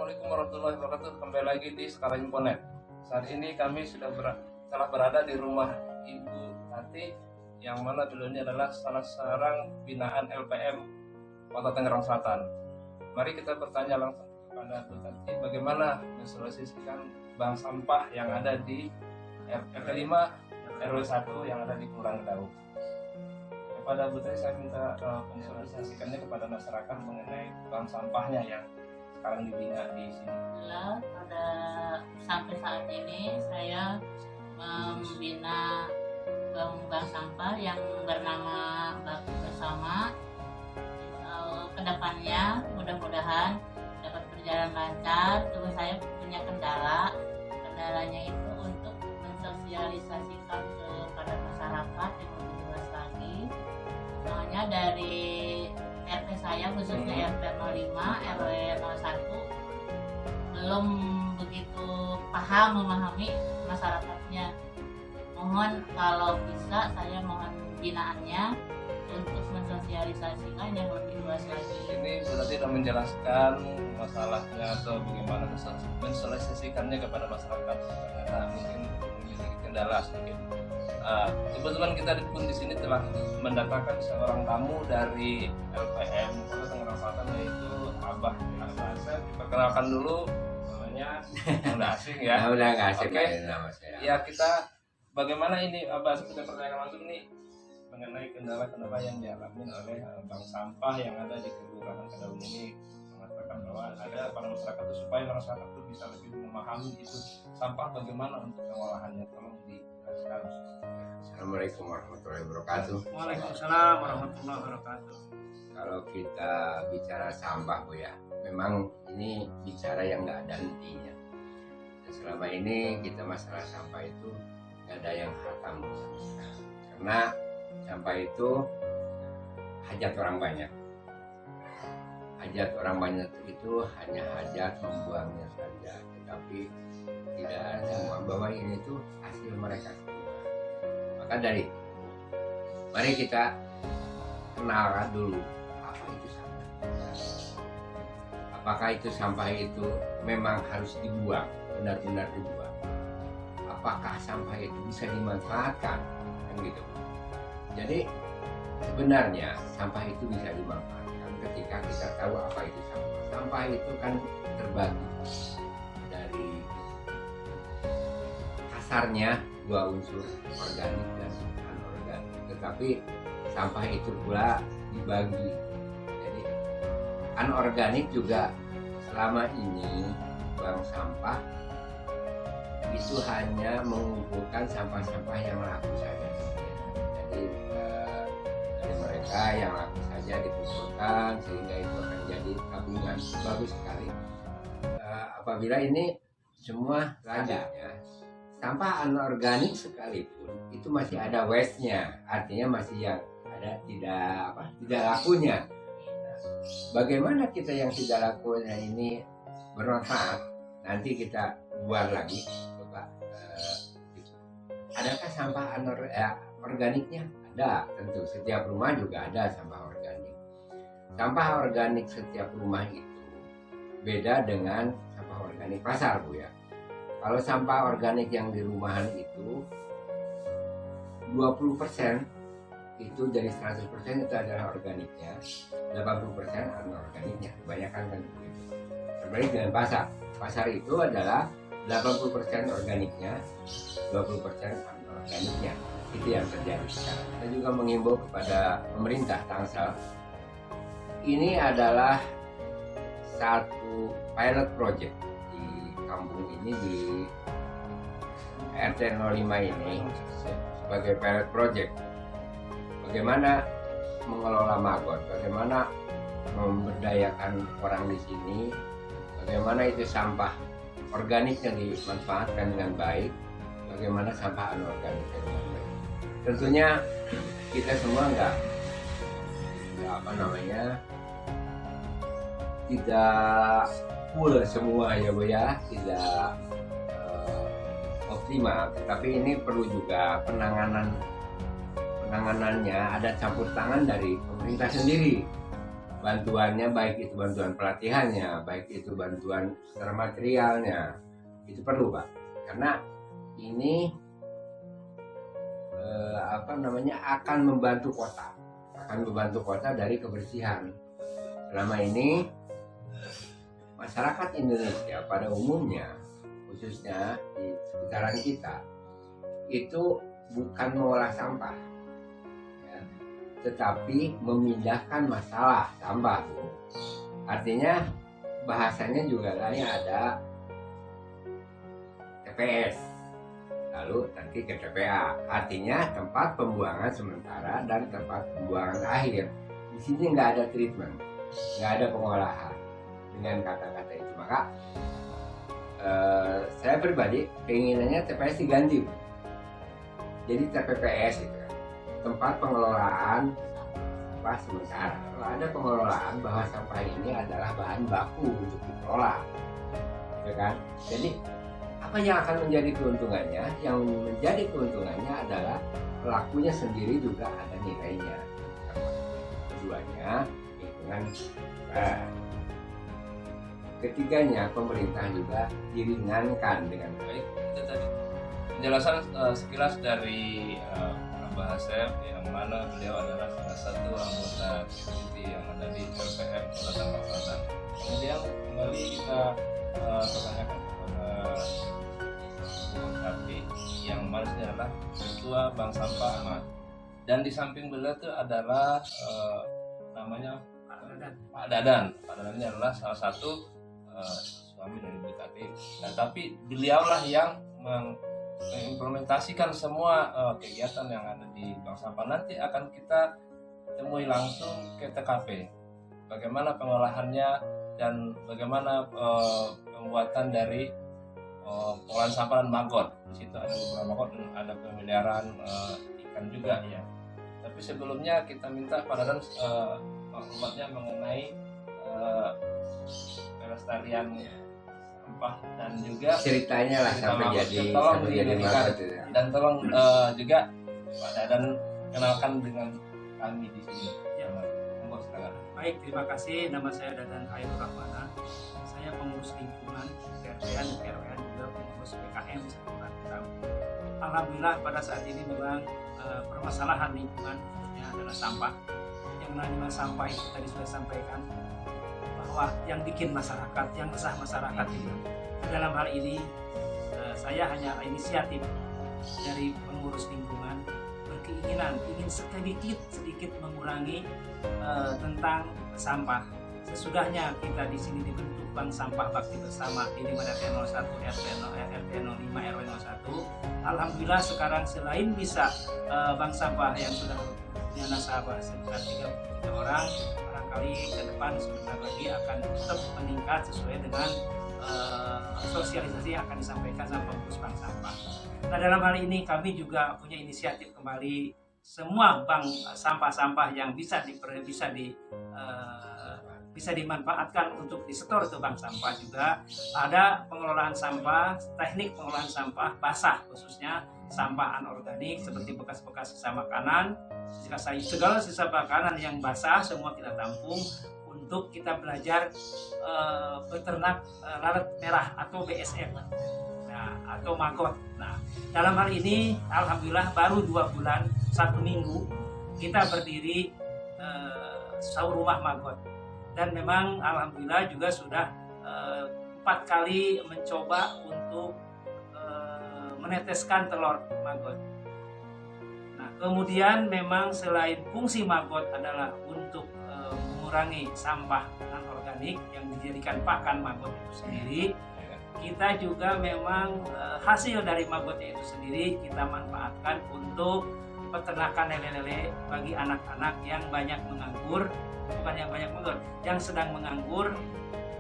Assalamualaikum warahmatullahi wabarakatuh. Kembali lagi di Sekarang Infonet. Saat ini kami telah berada di rumah Ibu Tati, yang mana dulunya adalah salah seorang binaan LPM Kota Tangerang Selatan. Mari kita bertanya langsung kepada Bu Tati, bagaimana mensolusikan bank sampah yang ada di RT 5 RW 1 yang ada di Kelurahan Gedau. Kepada Bu Tati, saya minta mensolusikannya kepada masyarakat mengenai bank sampahnya yang sekarang dibina di sini. Sampai saat ini saya membina bank sampah yang bernama Bakti Bersama. Kedepannya mudah-mudahan dapat berjalan lancar. Cuma saya punya kendalanya itu untuk mensosialisasikan kepada masyarakat yang lebih luas lagi. Soalnya dari RT saya khususnya RT 05 RW 01 belum begitu memahami masyarakatnya. Mohon kalau bisa saya mohon binaannya untuk mensosialisasikan yang lebih luas lagi. Ini berarti sudah menjelaskan masalahnya atau bagaimana mensosialisasikannya kepada masyarakat, karena mungkin memiliki kendala sedikit. Kebetulan kita pun di sini telah mendatangkan seorang tamu dari LPM Kota Tangerang Selatan, yaitu Abah Asep. Perkenalkan dulu namanya, udah asing ya. Udah nggak asing. Oke. Nama saya. Ya, kita bagaimana ini Abah Asep, kita pertanyakan langsung nih mengenai kendala-kendala yang dialami oleh bank sampah yang ada di Kelurahan Gedau ini. Mengatakan bahwa ada para masyarakat itu, supaya masyarakat itu bisa lebih memahami itu sampah bagaimana untuk pengolahannya. Tolong dijelaskan. Assalamualaikum warahmatullahi wabarakatuh. Waalaikumsalam warahmatullahi wabarakatuh. Kalau kita bicara sampah, Bu ya, memang ini bicara yang nggak ada hentinya. Dan selama ini kita masalah sampah itu nggak ada yang hatam, karena sampah itu hajat orang banyak. Hajat orang banyak itu hanya hajat membuangnya saja, tetapi tidak ada bahwa ini tuh hasil mereka semua. Maka dari itu, mari kita kenal dulu apa itu sampah. Apakah itu sampah itu memang harus dibuang, benar-benar dibuang? Apakah sampah itu bisa dimanfaatkan? Kan gitu. Jadi sebenarnya sampah itu bisa dimanfaatkan ketika kita tahu apa itu sampah. Sampah itu kan terbagi dari kasarnya dua unsur, organik dan anorganik. Tetapi sampah itu pula dibagi. Jadi anorganik juga selama ini bank sampah itu hanya mengumpulkan sampah-sampah yang laku saja. Jadi dari mereka yang laku saja dikumpulkan sehingga itu akan jadi tabungan. Bagus sekali. Apabila ini semua selanjutnya sampah anorganik sekalipun itu masih ada waste-nya, artinya masih yang ada tidak lakunya. Bagaimana kita yang tidak lakunya ini bermanfaat? Nanti kita buat lagi, coba. Adakah sampah organiknya? Ada, tentu. Setiap rumah juga ada sampah organik. Sampah organik setiap rumah itu beda dengan sampah organik pasar, Bu ya. Kalau sampah organik yang di rumahan itu 20% itu dari 100% itu adalah organiknya, 80% anorganiknya. Kebanyakan kan begitu. Berbalik dengan pasar. Pasar itu adalah 80% organiknya, 20% anorganiknya. Itu yang terjadi sekarang. Kita juga mengimbau kepada pemerintah Tangsel. Ini adalah satu pilot project kampung ini, di RT 05 ini, sebagai pilot project. Bagaimana mengelola maggot, bagaimana memberdayakan orang di sini, bagaimana itu sampah organiknya dimanfaatkan dengan baik, bagaimana sampah anorganiknya dengan baik. Tentunya kita semua tidak full semua ya, Bu ya, tidak optimal, tapi ini perlu juga penanganannya ada campur tangan dari pemerintah sendiri. bantuannya, baik itu bantuan pelatihannya, baik itu bantuan secara materialnya, itu perlu Pak, karena ini akan membantu kota dari kebersihan. Selama ini masyarakat Indonesia pada umumnya, khususnya di sekitaran kita, itu bukan mengolah sampah, ya, tetapi memindahkan masalah sampah. Artinya bahasanya juga kayaknya ada TPS, lalu nanti ke TPA, artinya tempat pembuangan sementara dan tempat pembuangan akhir. Di sini nggak ada treatment, nggak ada pengolahan dengan kata-kata itu. Maka saya pribadi keinginannya TPS diganti, jadi TPPS itu kan, tempat pengelolaan sampah sementara. Kalau ada pengelolaan bahwa sampah ini adalah bahan baku untuk dikelola, ya kan? Jadi apa yang akan menjadi keuntungannya? Yang menjadi keuntungannya adalah pelakunya sendiri juga ada nilainya. Keduanya lingkungan. Ketiganya pemerintah juga diringankan dengan baik. Itu tadi penjelasan sekilas dari Mbah Asep, yang mana beliau adalah salah satu anggota community yang ada di LPM Kota Selatan. Kemudian kembali kita pertanyakan kepada Tapi yang mana adalah Ketua Bank Sampah Ahmad, dan di samping beliau itu adalah namanya Pak Dadan. Pak Dadan ini adalah salah satu suami dari Bu Tati. Nah, tapi beliaulah yang mengimplementasikan semua kegiatan yang ada di Bank Sampah. Nanti akan kita temui langsung ke TKP, bagaimana pengolahannya dan bagaimana pembuatan dari pengolahan sampah dan maggot. Di situ ada beberapa maggot dan ada pemeliharaan ikan juga ya. Tapi sebelumnya kita minta Pak Dadan maklumatnya mengenai pelestarian sampah dan juga ceritanya lah sampai jadi maggot itu. Dan tolong juga Pak Dadan kenalkan dengan kami di sini. Ya. Baik, terima kasih. Nama saya Dadan Khairul Rahmana. Saya pengurus lingkungan RT-an, RW-an, juga pengurus PKM di Satu Batam. Alhamdulillah pada saat ini memang permasalahan lingkungan khususnya adalah sampah. Yang namanya sampah itu tadi sudah sampaikan bahwa yang bikin masyarakat, yang resah masyarakat itu. Dalam hal ini saya hanya inisiatif dari pengurus lingkungan, berkeinginan ingin sedikit mengurangi tentang sampah. Sesudahnya kita di sini dibentuk Bank Sampah Bakti Bersama di RT 01, RT 05, RW 01. Alhamdulillah sekarang selain bisa Bank Sampah yang sudah punya nasabah sekitar 33 orang, barangkali ke depan sebentar lagi akan tetap meningkat sesuai dengan sosialisasi yang akan disampaikan sama pengurus Bank Sampah. Nah, dalam hal ini kami juga punya inisiatif kembali semua bank sampah-sampah yang bisa dimanfaatkan untuk disetor ke bank sampah juga ada pengelolaan sampah, teknik pengelolaan sampah basah khususnya sampah anorganik seperti bekas-bekas sisa makanan, segala sisa makanan yang basah semua kita tampung untuk kita belajar beternak lalat merah atau BSF, nah, atau maggot. Nah, dalam hal ini alhamdulillah baru 2 bulan 1 minggu kita berdiri rumah maggot. Dan memang alhamdulillah juga sudah 4 kali mencoba untuk meneteskan telur maggot. Nah, kemudian memang selain fungsi maggot adalah untuk mengurangi sampah non-organik yang dijadikan pakan maggot itu sendiri, kita juga memang hasil dari maggotnya itu sendiri kita manfaatkan untuk peternakan lele-lele bagi anak-anak yang banyak menganggur. Bukan yang banyak menganggur, yang sedang menganggur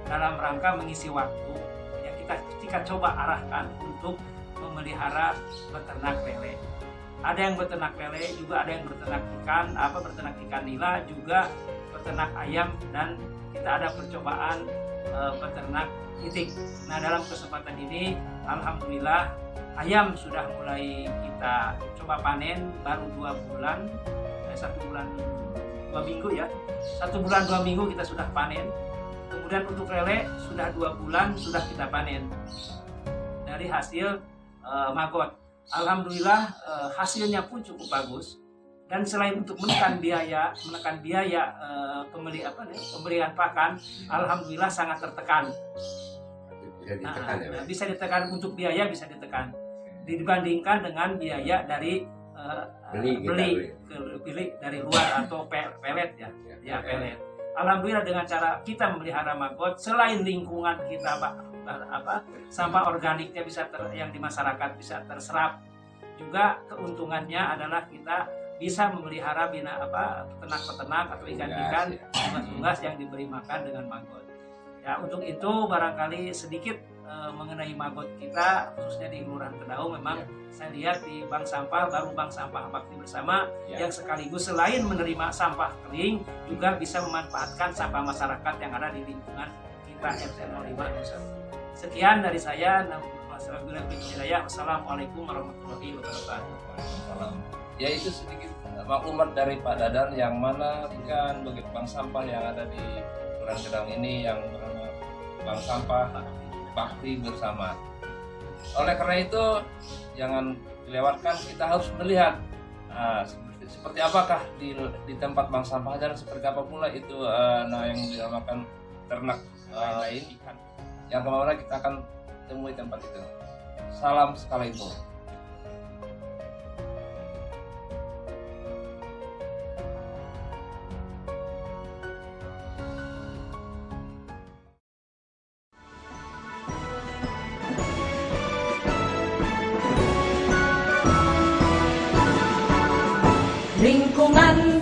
dalam rangka mengisi waktu, ya kita coba arahkan untuk memelihara beternak lele. Ada yang beternak lele, juga ada yang beternak ikan nila, juga beternak ayam, dan kita ada percobaan beternak itik. Nah, dalam kesempatan ini alhamdulillah ayam sudah mulai kita coba panen baru 2 bulan, 1 bulan 2 minggu ya. 1 bulan 2 minggu kita sudah panen. Kemudian untuk lele sudah 2 bulan sudah kita panen dari hasil maggot. Alhamdulillah hasilnya pun cukup bagus. Dan selain untuk menekan biaya pembelian pakan, alhamdulillah sangat tertekan. Bisa ditekan ya, Bisa ditekan untuk biaya, bisa ditekan dibandingkan dengan biaya dari beli dari luar atau pelet ya pelet. Alhamdulillah dengan cara kita memelihara maggot, selain lingkungan kita sampah organiknya yang di masyarakat bisa terserap, juga keuntungannya adalah kita bisa memelihara peternak-peternak atau ikan-ikan unggas yang diberi makan dengan maggot. Ya, untuk itu barangkali sedikit mengenai maggot kita, khususnya di Kelurahan Kedau. Memang saya lihat di bank sampah, baru bank sampah Bakti Bersama yang sekaligus selain menerima sampah kering, juga bisa memanfaatkan sampah masyarakat yang ada di lingkungan kita RT 05. Sekian dari saya. Wassalamualaikum warahmatullahi wabarakatuh. Ya, itu sedikit maklumat dari Pak Dadan, yang mana ikan bagi bank sampah yang ada di Kelurahan Kedau ini yang bernama Bank Sampah Bakti Bersama. Oleh karena itu jangan dilewatkan, kita harus melihat seperti apakah di tempat bank sampah, dan seperti apa pula itu yang dinamakan ternak lain ikan yang kemana kita akan temui tempat itu. Salam skala info. Lingkungan